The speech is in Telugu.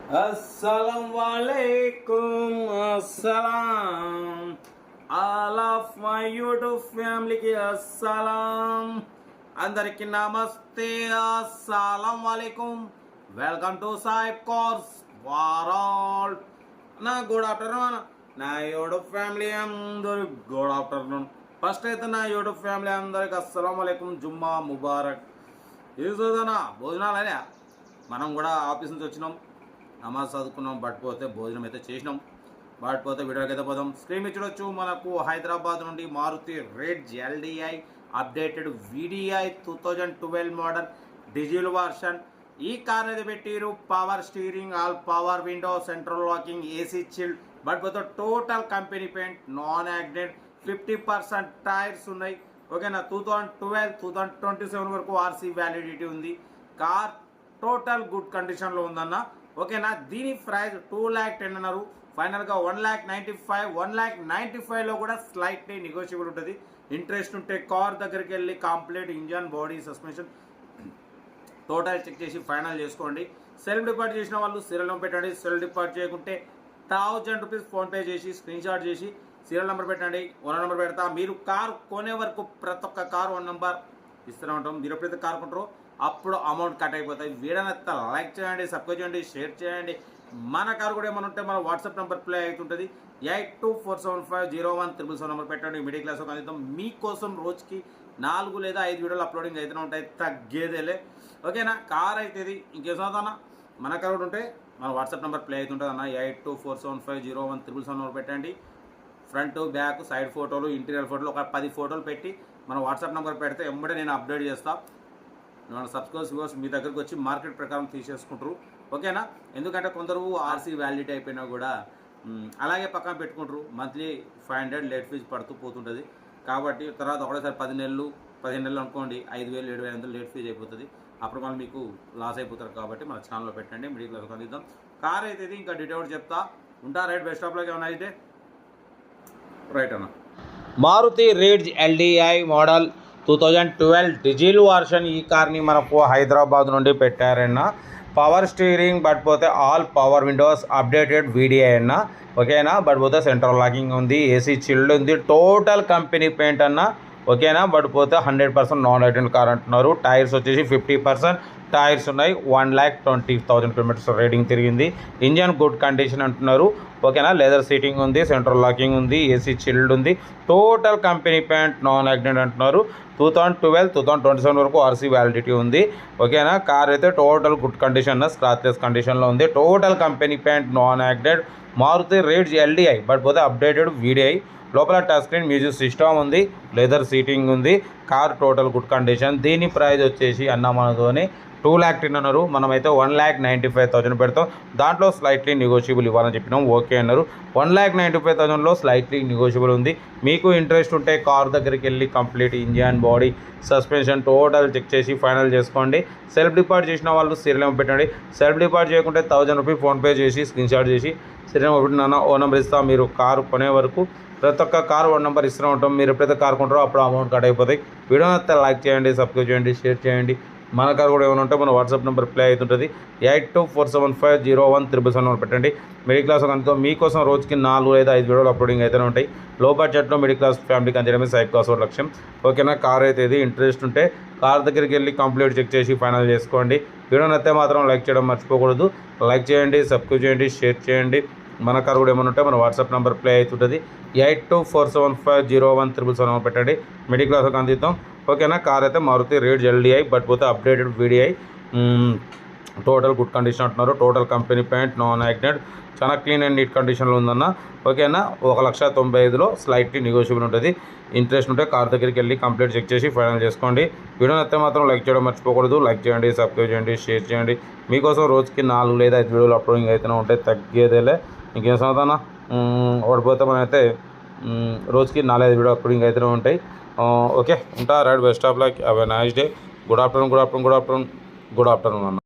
Assalamualaikum, assalam. All of my YouTube ఫ్యామిలీకి అస్సలాం. అందరికి నమస్తే, అస్సలం వాలేకుం. Welcome to Saib cars world. నా గుడ్ ఆఫ్టర్నూన్ నా యూట్యూబ్ ఫ్యామిలీ అందరు గుడ్ ఆఫ్టర్నూన్. ఫస్ట్ అయితే నా యూట్యూబ్ ఫ్యామిలీ అందరికి అస్సలం వాలేకుం, జుమ్మా ముబారక్. ఈ రోజున భోజనాలనే మనం కూడా ఆఫీస్ నుంచి వచ్చినాం, నమాజ్ చదువుకున్నాం, బట్టిపోతే భోజనం అయితే చేసినాం. బట్టిపోతే వీడియోకి అయితే పోదాం. స్క్రీన్ మీద చూడొచ్చు, మనకు హైదరాబాద్ నుండి Maruti Ritz LDI updated VDI 2012 model diesel version. ఈ కార్ అయితే పెట్టిరు power steering, all power window, central locking, AC chilled. బట్టిపోతే total company paint, non accident, 50% tyres ఉన్నాయి. ఓకేనా. 2012 2027 వరకు RC వ్యాలిడిటీ ఉంది. కార్ టోటల్ గుడ్ కండిషన్లో ఉందన్న. ఓకేనా. దీని ప్రైస్ 2,10,000 అన్నారు. ఫైనల్గా 1,95,000. 1,95,000లో కూడా స్లైట్లీ నెగోషియబుల్ ఉంటుంది. ఇంట్రెస్ట్ ఉంటే కార్ దగ్గరికి వెళ్ళి complete engine, body, suspension total check చేసి ఫైనల్ చేసుకోండి. సెల్ఫ్ డిపాజిట్ చేసిన వాళ్ళు సీరియల్ నెంబర్ పెట్టండి. సెల్ఫ్ డిపాజిట్ చేయకుంటే 1,000 రూపీస్ ఫోన్పే చేసి స్క్రీన్ షాట్ చేసి సీరియల్ నెంబర్ పెట్టండి. 1 నెంబర్ పెడతా. మీరు కార్ కొనే వరకు ప్రతి ఒక్క కార్ 1 నెంబర్ ఇస్తూనే ఉంటాం. మీరు ఎప్పుడైతే కార్ కొంటారో అప్పుడు అమౌంట్ కట్ అయిపోతాయి. వీడియోని లైక్ చేయండి, సబ్స్క్రైబ్ చేయండి, షేర్ చేయండి. మన కార్ కూడా ఏమైనా ఉంటే మన వాట్సాప్ నెంబర్ ప్లే అవుతుంటుంది. 8247501777 నెంబర్ పెట్టండి. మిడిల్ క్లాస్ ఒక అందిద్దాం. మీకోసం రోజుకి 4 లేదా 5 వీడియోలు అప్లోడింగ్ అయితేనే ఉంటాయి, తగ్గేదేలే. ఓకేనా. కార్ అయితే ఇది ఇంకేం చదువుతానా మన కార్ కూడా ఉంటే మన వాట్సాప్ నెంబర్ ప్లే అవుతుంటుంది అన్న. 8247501777 నెంబర్ పెట్టండి. ఫ్రంట్, బ్యాక్, సైడ్ ఫోటోలు, ఇంటీరియర్ ఫోటోలు ఒక 10 ఫోటోలు పెట్టి మన వాట్సాప్ నెంబర్ పెడితే వెంబడే నేను అప్డేట్ చేస్తాను. మన సబ్స్క్రైబర్స్ మీ దగ్గరకు వచ్చి మార్కెట్ ప్రకారం తీసేసుకుంటారు. ఓకేనా. ఎందుకంటే కొందరు RC వ్యాలిడిటీ అయిపోయినా కూడా అలాగే పక్కన పెట్టుకుంటారు. మంత్లీ 500 లేట్ ఫీజు పడుతూ పోతుంటుంది. కాబట్టి తర్వాత ఒకటేసారి 15 నెలలు అనుకోండి, 5,000 7,500 లేట్ ఫీజు అయిపోతుంది. అప్పుడు మనం మీకు లాస్ అయిపోతారు. కాబట్టి మన ఛానల్లో పెట్టండి. Middle class అందిద్దాం. కార్ అయితే ఇంకా డీటెయిల్ చెప్తా ఉంటా. రైట్. బెస్ట్ ఆఫ్లోకి ఏమైనా అయితే రైట్ అన్న. Maruti Ritz LDI model 2012 diesel version. ఈ కార్ని మనకు హైదరాబాద్ నుండి పెట్టారన్న. పవర్ స్టీరింగ్, బట్ పోతే all power windows, updated VDI అన్న. ఓకేనా. బట్ పోతే సెంట్రల్ లాకింగ్ ఉంది, ఏసీ చిల్డ్ ఉంది, టోటల్ కంపెనీ పెయింట్ అన్న. ఓకేనా. బట్ పోతే 100% నాన్ యాక్సిడెంట్ కార్ అంటున్నారు. టైర్స్ వచ్చేసి 50% టైర్స్ ఉన్నాయి. 1,20,000 కిలోమీటర్స్ రైడింగ్ తిరిగింది. ఇంజన్ గుడ్ కండిషన్ అంటున్నారు. ఓకేనా. లెదర్ సీటింగ్ ఉంది, సెంట్రల్ లాకింగ్ ఉంది, ఏసీ చిల్డ్ ఉంది, total company paint, non accident అంటున్నారు. 2012 2027 వరకు RC వ్యాలిడిటీ ఉంది. ఓకేనా. కార్ అయితే టోటల్ గుడ్ కండిషన్, స్క్రాచ్లెస్ కండిషన్లో ఉంది. Total company paint, non accident. Maruti Ritz LDI but పోతే అప్డేటెడ్ VDI. లోపల టచ్ స్క్రీన్, మ్యూజిక్ సిస్టమ్ ఉంది, లెదర్ సీటింగ్ ఉంది. Car total good condition. దీని ప్రైస్ వచ్చేసి అన్న మనతోని 2,10,000 అన్నారు. మనమైతే 1,95,000 పెడతాం. దాంట్లో స్లైట్లీ నెగోషియబుల్ ఇవ్వాలని చెప్పినాం. ఓకే అన్నారు. 1,95,000లో స్లైట్లీ నెగోషియబుల్ ఉంది. మీకు ఇంట్రెస్ట్ ఉంటే కార్ దగ్గరికి వెళ్ళి complete engine, body, suspension total check చేసి ఫైనల్ చేసుకోండి. సెల్ఫ్ డిపాజిట్ చేసిన వాళ్ళు సీరియల్ నెంబర్ పెట్టండి. సెల్ఫ్ డిపాజిట్ చేయకుంటే 1,000 రూపీస్ ఫోన్పే చేసి స్క్రీన్ షాట్ చేసి సీరియల్ నెంబర్ పెట్టిన ఓ నెంబర్ ఇస్తాం. మీరు కారు కొనే వరకు ప్రతి ఒక్క కార్ 1 నెంబర్ ఇస్తూనే ఉంటాం. మీరు ఎప్పుడైతే కార్ కొంటారో అప్పుడు అమౌంట్ కట్ అయిపోతాయి. వీడియో అయితే లైక్ చేయండి, సబ్స్క్రైబ్ చేయండి, షేర్ చేయండి. మన కార్ కూడా ఏమైనా ఉంటే మన వాట్సాప్ నెంబర్ ప్లే అవుతుంటుంది. 8247501777 నెంబర్ పెట్టండి. మిడిల్ క్లాస్ అంతా మీకోసం రోజుకి 4 లేదా 5 వీడియోలు అప్లోడింగ్ అయితేనే ఉంటాయి. లో బడ్జెట్లో మిడిల్ క్లాస్ ఫ్యామిలీకి అందించడమే సాయిబ్ కాస్ లక్ష్యం. ఓకేనా. కార్ అయితే ఇది ఇంట్రెస్ట్ ఉంటే కార్ దగ్గరికి వెళ్ళి కంప్లీట్ చెక్ చేసి ఫైనల్ చేసుకోండి. వీడియోని అయితే మాత్రం లైక్ చేయడం మర్చిపోకూడదు. లైక్ చేయండి, సబ్స్క్రైబ్ చేయండి, షేర్ చేయండి. మన కార్ కూడా ఏమైనా ఉంటే మన వాట్సాప్ నెంబర్ ప్లే అవుతుంటుంది. 8247501777 నెంబర్ పెట్టండి. మిడిల్ క్లాస్ అందిద్దాం. ఓకేనా. కార్ అయితే మారుతి రెడ్జ్ LDI బట్ పోతే updated VDI. Total good condition అంటున్నారు. Total company paint, non accident, చాలా క్లీన్ అండ్ నీట్ కండిషన్లో ఉందన్న. ఓకేనా. 1,95,000లో స్లైట్లీ నెగోషియబుల్ ఉంటుంది. ఇంట్రెస్ట్ ఉంటే కార్ దగ్గరికి వెళ్ళి కంప్లీట్ చెక్ చేసి ఫైనల్ చేసుకోండి. వీడియోని అయితే మాత్రం లైక్ చేయడం మర్చిపోకూడదు. లైక్ చేయండి, సబ్స్క్రైబ్ చేయండి, షేర్ చేయండి. మీకోసం రోజుకి 4 లేదా 5 వీడియోలు అప్లోడింగ్ అయితేనే ఉంటాయి, తగ్గేదేలే. ఇంకేం చదువుతానా ఓడిపోతే మనమైతే రోజుకి 4-5 వీడియో అప్లోడింగ్ అయితేనే ఉంటాయి. ఓకే ఉంటా. Right. Best of luck. Have a nice day. Good afternoon అన్న.